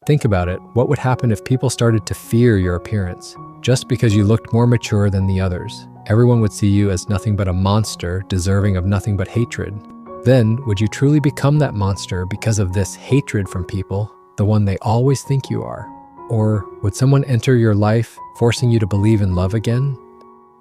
Think about it. What would happen if people started to fear your appearance just because you looked more mature than the others? Everyone would see you as nothing but a monster, deserving of nothing but hatred. Then, would you truly become that monster because of this hatred from people, the one they always think you are? Or would someone enter your life, forcing you to believe in love again?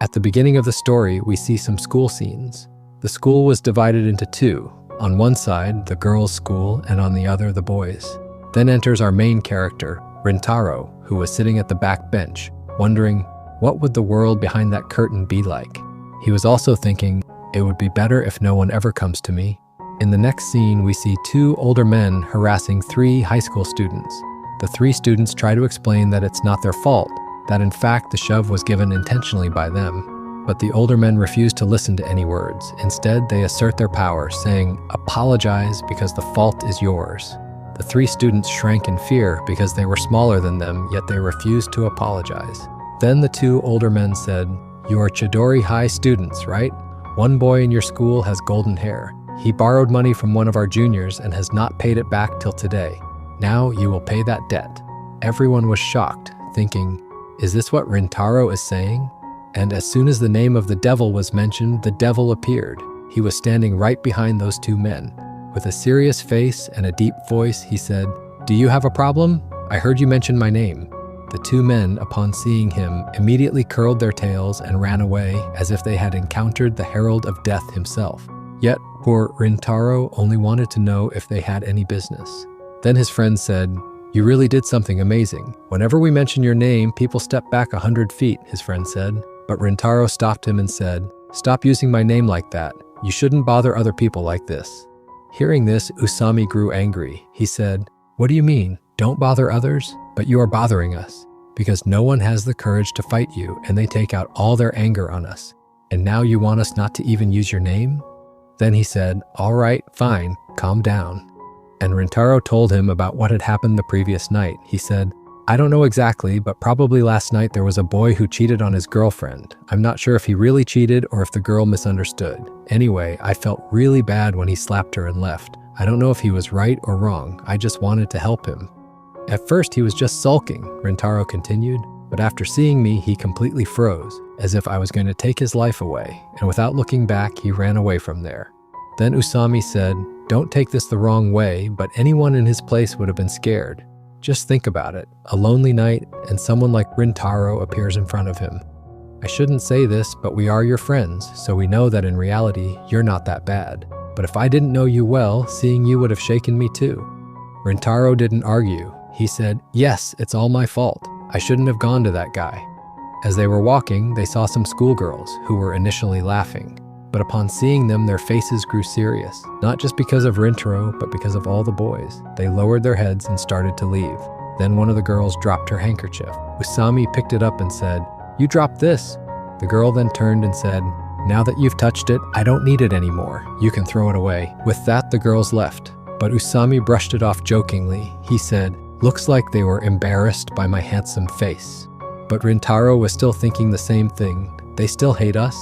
At the beginning of the story, we see some school scenes. The school was divided into two. On one side, the girls' school, and on the other, the boys'. Then enters our main character, Rintaro, who was sitting at the back bench, wondering, what would the world behind that curtain be like? He was also thinking, it would be better if no one ever comes to me. In the next scene, we see two older men harassing three high school students. The three students try to explain that it's not their fault, that in fact the shove was given intentionally by them. But the older men refuse to listen to any words. Instead, they assert their power, saying, apologize because the fault is yours. The three students shrank in fear because they were smaller than them, yet they refused to apologize. Then the two older men said, you are Chidori High students, right? One boy in your school has golden hair. He borrowed money from one of our juniors and has not paid it back till today. Now you will pay that debt. Everyone was shocked, thinking, is this what Rintaro is saying? And as soon as the name of the devil was mentioned, the devil appeared. He was standing right behind those two men. With a serious face and a deep voice, he said, do you have a problem? I heard you mention my name. The two men, upon seeing him, immediately curled their tails and ran away as if they had encountered the herald of death himself. Yet, poor Rintaro only wanted to know if they had any business. Then his friend said, you really did something amazing. Whenever we mention your name, people step back 100 feet, his friend said. But Rintaro stopped him and said, stop using my name like that. You shouldn't bother other people like this. Hearing this, Usami grew angry. He said, what do you mean? Don't bother others? But you are bothering us, because no one has the courage to fight you, and they take out all their anger on us. And now you want us not to even use your name? Then he said, all right, fine, calm down. And Rintaro told him about what had happened the previous night. He said, I don't know exactly, but probably last night there was a boy who cheated on his girlfriend. I'm not sure if he really cheated or if the girl misunderstood. Anyway, I felt really bad when he slapped her and left. I don't know if he was right or wrong. I just wanted to help him. At first, he was just sulking, Rintaro continued, but after seeing me, he completely froze, as if I was going to take his life away, and without looking back, he ran away from there. Then Usami said, don't take this the wrong way, but anyone in his place would have been scared. Just think about it, a lonely night, and someone like Rintaro appears in front of him. I shouldn't say this, but we are your friends, so we know that in reality, you're not that bad. But if I didn't know you well, seeing you would have shaken me too. Rintaro didn't argue. He said, yes, it's all my fault. I shouldn't have gone to that guy. As they were walking, they saw some schoolgirls who were initially laughing. But upon seeing them, their faces grew serious, not just because of Rintaro, but because of all the boys. They lowered their heads and started to leave. Then one of the girls dropped her handkerchief. Usami picked it up and said, you dropped this. The girl then turned and said, now that you've touched it, I don't need it anymore. You can throw it away. With that, the girls left. But Usami brushed it off jokingly. He said, looks like they were embarrassed by my handsome face. But Rintaro was still thinking the same thing. They still hate us?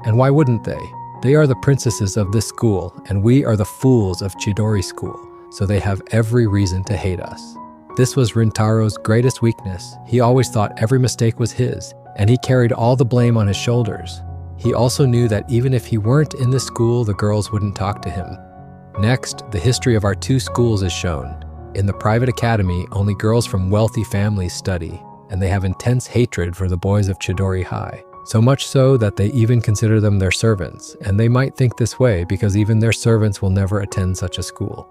And why wouldn't they? They are the princesses of this school, and we are the fools of Chidori School, so they have every reason to hate us. This was Rintaro's greatest weakness. He always thought every mistake was his, and he carried all the blame on his shoulders. He also knew that even if he weren't in the school, the girls wouldn't talk to him. Next, the history of our two schools is shown. In the private academy, only girls from wealthy families study, and they have intense hatred for the boys of Chidori High. So much so that they even consider them their servants, and they might think this way because even their servants will never attend such a school.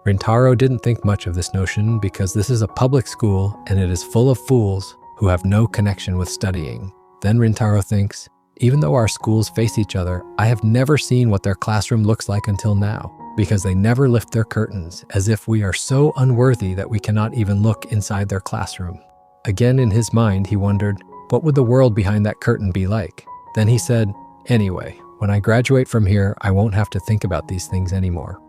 Rintaro didn't think much of this notion because this is a public school and it is full of fools who have no connection with studying. Then Rintaro thinks, even though our schools face each other, I have never seen what their classroom looks like until now, because they never lift their curtains, as if we are so unworthy that we cannot even look inside their classroom. Again in his mind, he wondered, what would the world behind that curtain be like? Then he said, anyway, when I graduate from here, I won't have to think about these things anymore.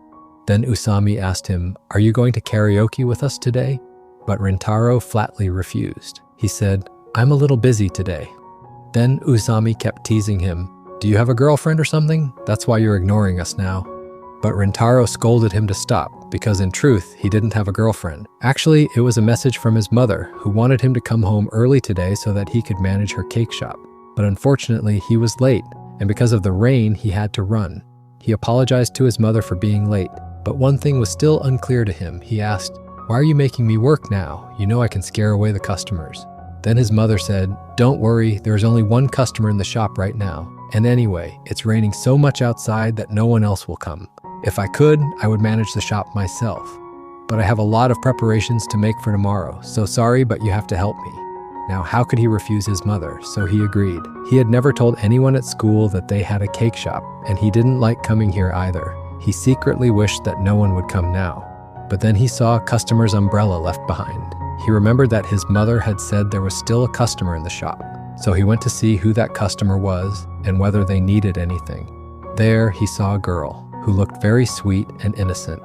Then Usami asked him, are you going to karaoke with us today? But Rintaro flatly refused. He said, I'm a little busy today. Then Usami kept teasing him, do you have a girlfriend or something? That's why you're ignoring us now. But Rintaro scolded him to stop, because in truth, he didn't have a girlfriend. Actually, it was a message from his mother, who wanted him to come home early today so that he could manage her cake shop. But unfortunately, he was late, and because of the rain, he had to run. He apologized to his mother for being late, but one thing was still unclear to him. He asked, "Why are you making me work now? You know I can scare away the customers." Then his mother said, "Don't worry, there is only one customer in the shop right now. And anyway, it's raining so much outside that no one else will come. If I could, I would manage the shop myself. But I have a lot of preparations to make for tomorrow, so sorry, but you have to help me." Now, how could he refuse his mother? So he agreed. He had never told anyone at school that they had a cake shop, and he didn't like coming here either. He secretly wished that no one would come now. But then he saw a customer's umbrella left behind. He remembered that his mother had said there was still a customer in the shop. So he went to see who that customer was and whether they needed anything. There he saw a girl who looked very sweet and innocent.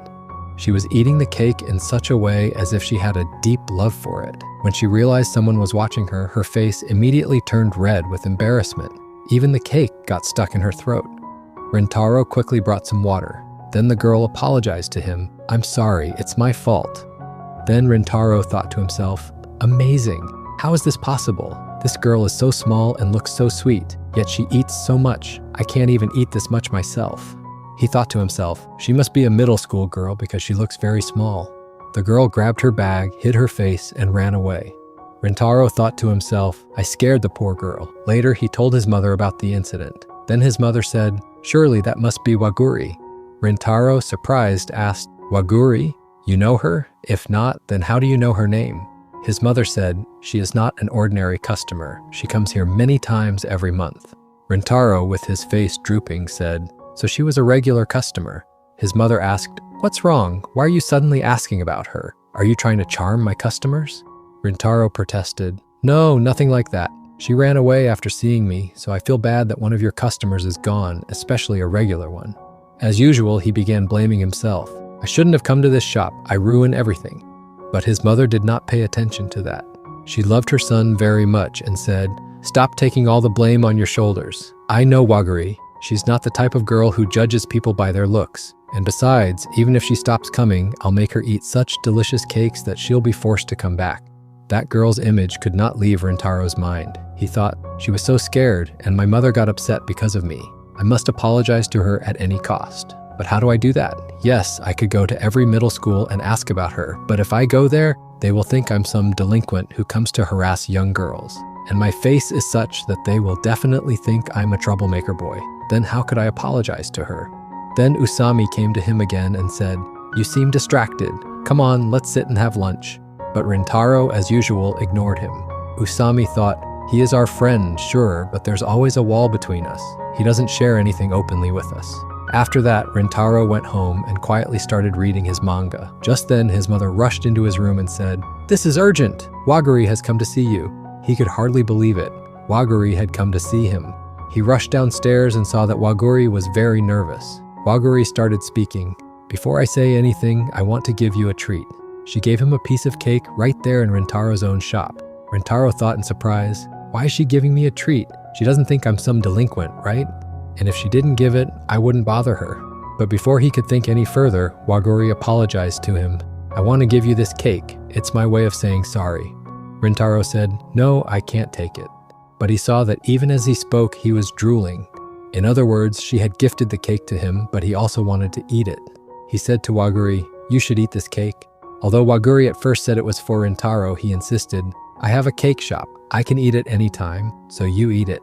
She was eating the cake in such a way as if she had a deep love for it. When she realized someone was watching her, her face immediately turned red with embarrassment. Even the cake got stuck in her throat. Rintaro quickly brought some water. Then the girl apologized to him. "I'm sorry, it's my fault." Then Rintaro thought to himself, "Amazing! How is this possible? This girl is so small and looks so sweet, yet she eats so much. I can't even eat this much myself." He thought to himself, "She must be a middle school girl because she looks very small." The girl grabbed her bag, hid her face, and ran away. Rintaro thought to himself, "I scared the poor girl." Later, he told his mother about the incident. Then his mother said, "Surely that must be Waguri." Rintaro, surprised, asked, "Waguri? You know her? If not, then how do you know her name?" His mother said, "She is not an ordinary customer. She comes here many times every month." Rintaro, with his face drooping, said, "So she was a regular customer." His mother asked, "What's wrong? Why are you suddenly asking about her? Are you trying to charm my customers?" Rintaro protested, "No, nothing like that. She ran away after seeing me, so I feel bad that one of your customers is gone, especially a regular one." As usual, he began blaming himself. "I shouldn't have come to this shop. I ruined everything." But his mother did not pay attention to that. She loved her son very much and said, "Stop taking all the blame on your shoulders. I know Waguri. She's not the type of girl who judges people by their looks. And besides, even if she stops coming, I'll make her eat such delicious cakes that she'll be forced to come back." That girl's image could not leave Rintaro's mind. He thought, "She was so scared, and my mother got upset because of me. I must apologize to her at any cost. But how do I do that? Yes, I could go to every middle school and ask about her, but if I go there, they will think I'm some delinquent who comes to harass young girls. And my face is such that they will definitely think I'm a troublemaker boy. Then how could I apologize to her?" Then Usami came to him again and said, "You seem distracted. Come on, let's sit and have lunch." But Rintaro, as usual, ignored him. Usami thought, "He is our friend, sure, but there's always a wall between us. He doesn't share anything openly with us." After that, Rintaro went home and quietly started reading his manga. Just then, his mother rushed into his room and said, "This is urgent! Waguri has come to see you." He could hardly believe it. Waguri had come to see him. He rushed downstairs and saw that Waguri was very nervous. Waguri started speaking. "Before I say anything, I want to give you a treat." She gave him a piece of cake right there in Rintaro's own shop. Rintaro thought in surprise, "Why is she giving me a treat? She doesn't think I'm some delinquent, right? And if she didn't give it, I wouldn't bother her." But before he could think any further, Waguri apologized to him. "I want to give you this cake. It's my way of saying sorry." Rintaro said, "No, I can't take it." But he saw that even as he spoke, he was drooling. In other words, she had gifted the cake to him, but he also wanted to eat it. He said to Waguri, "You should eat this cake." Although Waguri at first said it was for Rintaro, he insisted, "I have a cake shop. I can eat it any time, so you eat it."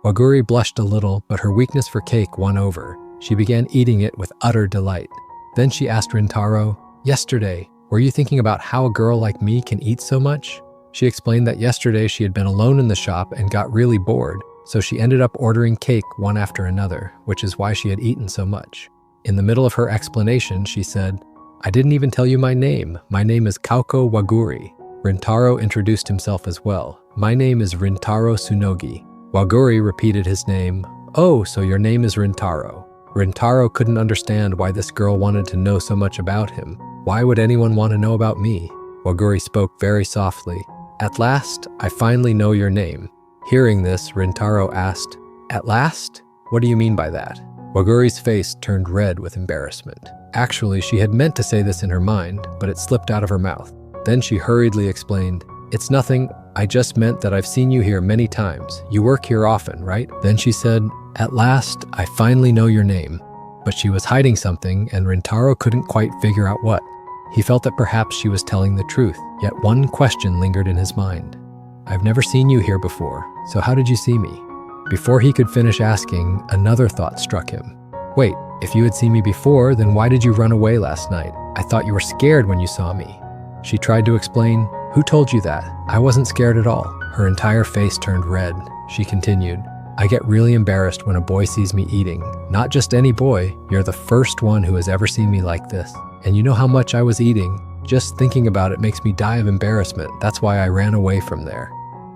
Waguri blushed a little, but her weakness for cake won over. She began eating it with utter delight. Then she asked Rintaro, "Yesterday, were you thinking about how a girl like me can eat so much?" She explained that yesterday she had been alone in the shop and got really bored, so she ended up ordering cake one after another, which is why she had eaten so much. In the middle of her explanation, she said, "I didn't even tell you my name. My name is Kauko Waguri." Rintaro introduced himself as well. "My name is Rintaro Tsunogi." Waguri repeated his name. "Oh, so your name is Rintaro." Rintaro couldn't understand why this girl wanted to know so much about him. "Why would anyone want to know about me?" Waguri spoke very softly. "At last, I finally know your name." Hearing this, Rintaro asked, "At last? What do you mean by that?" Waguri's face turned red with embarrassment. Actually, she had meant to say this in her mind, but it slipped out of her mouth. Then she hurriedly explained, "It's nothing. I just meant that I've seen you here many times. You work here often, right?" Then she said, "At last, I finally know your name." But she was hiding something, and Rintaro couldn't quite figure out what. He felt that perhaps she was telling the truth, yet one question lingered in his mind. "I've never seen you here before, so how did you see me?" Before he could finish asking, another thought struck him. "Wait, if you had seen me before, then why did you run away last night? I thought you were scared when you saw me." She tried to explain, "Who told you that? I wasn't scared at all." Her entire face turned red. She continued, "I get really embarrassed when a boy sees me eating. Not just any boy, you're the first one who has ever seen me like this. And you know how much I was eating? Just thinking about it makes me die of embarrassment. That's why I ran away from there."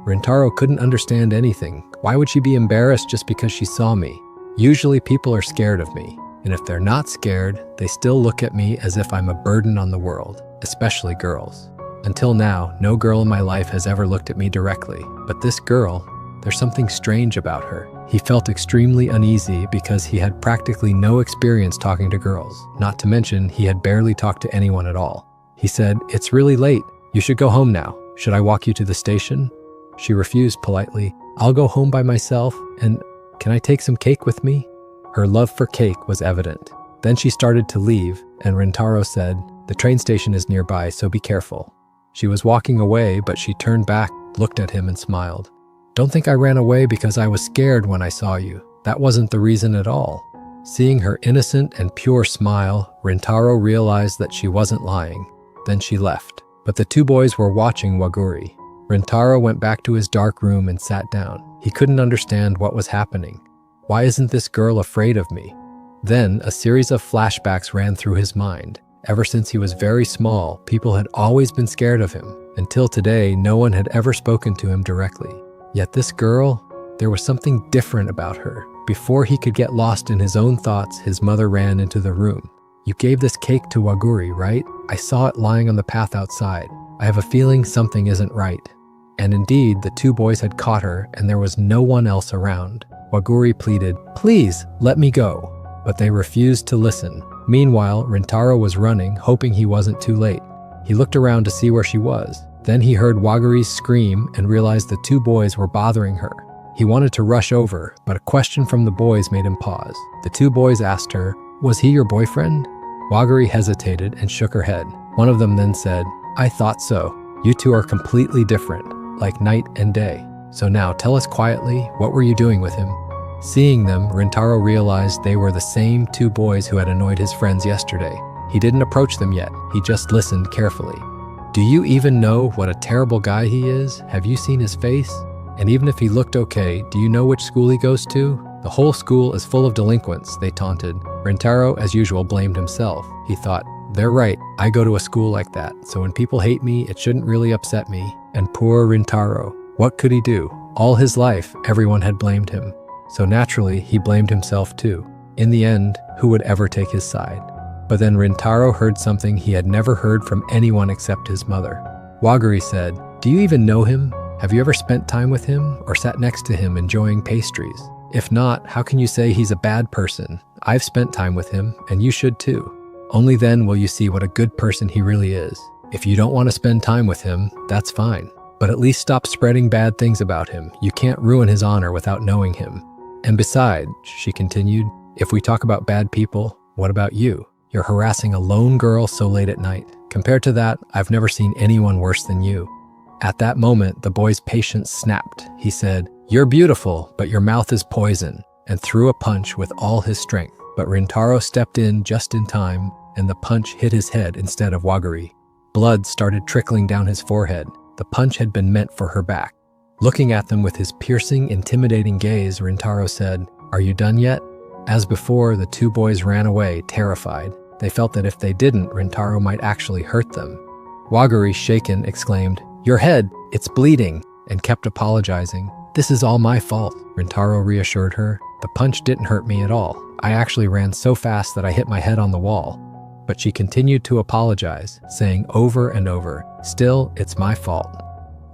Rintaro couldn't understand anything. Why would she be embarrassed just because she saw me? Usually people are scared of me, and if they're not scared, they still look at me as if I'm a burden on the world, especially girls. Until now, no girl in my life has ever looked at me directly, but this girl, there's something strange about her. He felt extremely uneasy because he had practically no experience talking to girls, not to mention he had barely talked to anyone at all. He said, "It's really late. You should go home now. Should I walk you to the station?" She refused politely. "I'll go home by myself, and can I take some cake with me?" Her love for cake was evident. Then she started to leave, and Rintaro said, "The train station is nearby, so be careful." She was walking away, but she turned back, looked at him, and smiled. "Don't think I ran away because I was scared when I saw you. That wasn't the reason at all." Seeing her innocent and pure smile, Rintaro realized that she wasn't lying. Then she left. But the two boys were watching Waguri. Rintaro went back to his dark room and sat down. He couldn't understand what was happening. Why isn't this girl afraid of me? Then a series of flashbacks ran through his mind. Ever since he was very small, people had always been scared of him. Until today, no one had ever spoken to him directly. Yet this girl, there was something different about her. Before he could get lost in his own thoughts, his mother ran into the room. "You gave this cake to Waguri, right? I saw it lying on the path outside. I have a feeling something isn't right." And indeed, the two boys had caught her, and there was no one else around. Waguri pleaded, "Please, let me go." But they refused to listen. Meanwhile, Rintaro was running, hoping he wasn't too late. He looked around to see where she was. Then he heard Waguri's scream and realized the two boys were bothering her. He wanted to rush over, but a question from the boys made him pause. The two boys asked her, "Was he your boyfriend?" Waguri hesitated and shook her head. One of them then said, "I thought so. You two are completely different, like night and day. So now tell us quietly, what were you doing with him?" Seeing them, Rintaro realized they were the same two boys who had annoyed his friends yesterday. He didn't approach them yet, he just listened carefully. "Do you even know what a terrible guy he is? Have you seen his face? And even if he looked okay, do you know which school he goes to? The whole school is full of delinquents," they taunted. Rintaro, as usual, blamed himself. He thought, "They're right, I go to a school like that, so when people hate me, it shouldn't really upset me." And poor Rintaro, what could he do? All his life, everyone had blamed him. So naturally, he blamed himself too. In the end, who would ever take his side? But then Rintaro heard something he had never heard from anyone except his mother. Waguri said, "Do you even know him? Have you ever spent time with him or sat next to him enjoying pastries? If not, how can you say he's a bad person? I've spent time with him, and you should too. Only then will you see what a good person he really is. If you don't want to spend time with him, that's fine. But at least stop spreading bad things about him. You can't ruin his honor without knowing him. And besides," she continued, "if we talk about bad people, what about you? You're harassing a lone girl so late at night. Compared to that, I've never seen anyone worse than you." At that moment, the boy's patience snapped. He said, "You're beautiful, but your mouth is poison," and threw a punch with all his strength. But Rintaro stepped in just in time, and the punch hit his head instead of Waguri. Blood started trickling down his forehead. The punch had been meant for her back. Looking at them with his piercing, intimidating gaze, Rintaro said, "Are you done yet?" As before, the two boys ran away, terrified. They felt that if they didn't, Rintaro might actually hurt them. Waguri, shaken, exclaimed, "Your head, it's bleeding," and kept apologizing. "This is all my fault," Rintaro reassured her. "The punch didn't hurt me at all. I actually ran so fast that I hit my head on the wall." But she continued to apologize, saying over and over, "Still, it's my fault."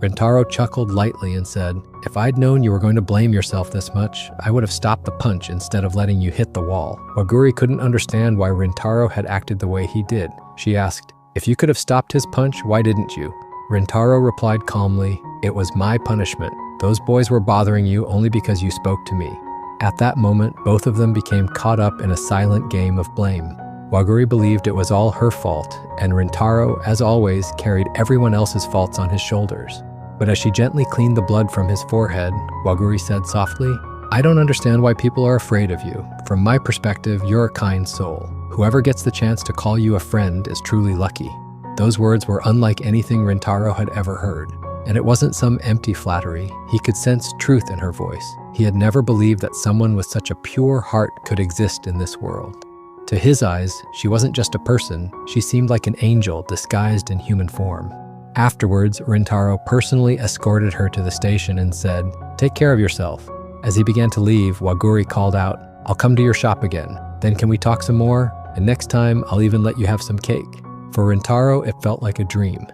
Rintaro chuckled lightly and said, "If I'd known you were going to blame yourself this much, I would have stopped the punch instead of letting you hit the wall." Waguri couldn't understand why Rintaro had acted the way he did. She asked, "If you could have stopped his punch, why didn't you?" Rintaro replied calmly, "It was my punishment. Those boys were bothering you only because you spoke to me." At that moment, both of them became caught up in a silent game of blame. Waguri believed it was all her fault, and Rintaro, as always, carried everyone else's faults on his shoulders. But as she gently cleaned the blood from his forehead, Waguri said softly, "I don't understand why people are afraid of you. From my perspective, you're a kind soul. Whoever gets the chance to call you a friend is truly lucky." Those words were unlike anything Rintaro had ever heard. And it wasn't some empty flattery. He could sense truth in her voice. He had never believed that someone with such a pure heart could exist in this world. To his eyes, she wasn't just a person, she seemed like an angel disguised in human form. Afterwards, Rintaro personally escorted her to the station and said, "Take care of yourself." As he began to leave, Waguri called out, "I'll come to your shop again. Then can we talk some more? And next time, I'll even let you have some cake." For Rintaro, it felt like a dream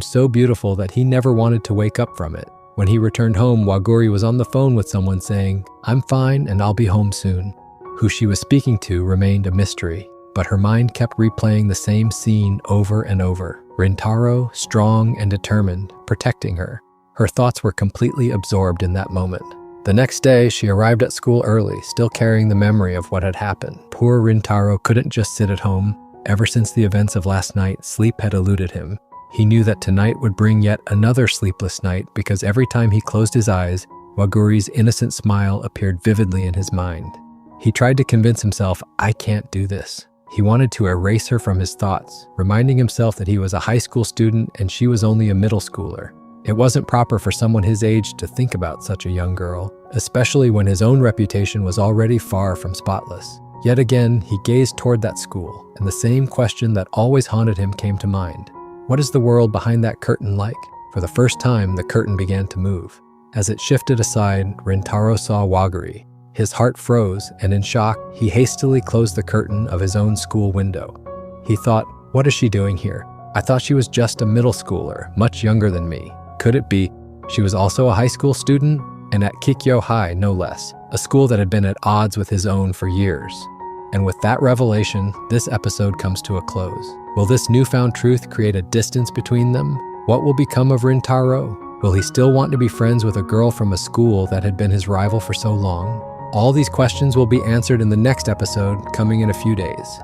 so beautiful that he never wanted to wake up from it. When he returned home, Waguri was on the phone with someone saying, "I'm fine and I'll be home soon." Who she was speaking to remained a mystery, but her mind kept replaying the same scene over and over. Rintaro, strong and determined, protecting her. Her thoughts were completely absorbed in that moment. The next day, she arrived at school early, still carrying the memory of what had happened. Poor Rintaro couldn't just sit at home. Ever since the events of last night, sleep had eluded him. He knew that tonight would bring yet another sleepless night because every time he closed his eyes, Waguri's innocent smile appeared vividly in his mind. He tried to convince himself, "I can't do this." He wanted to erase her from his thoughts, reminding himself that he was a high school student and she was only a middle schooler. It wasn't proper for someone his age to think about such a young girl, especially when his own reputation was already far from spotless. Yet again, he gazed toward that school, and the same question that always haunted him came to mind. What is the world behind that curtain like? For the first time, the curtain began to move. As it shifted aside, Rintaro saw Waguri. His heart froze, and in shock, he hastily closed the curtain of his own school window. He thought, "What is she doing here? I thought she was just a middle schooler, much younger than me. Could it be she was also a high school student? And at Kikyo High, no less, a school that had been at odds with his own for years." And with that revelation, this episode comes to a close. Will this newfound truth create a distance between them? What will become of Rintaro? Will he still want to be friends with a girl from a school that had been his rival for so long? All these questions will be answered in the next episode, coming in a few days.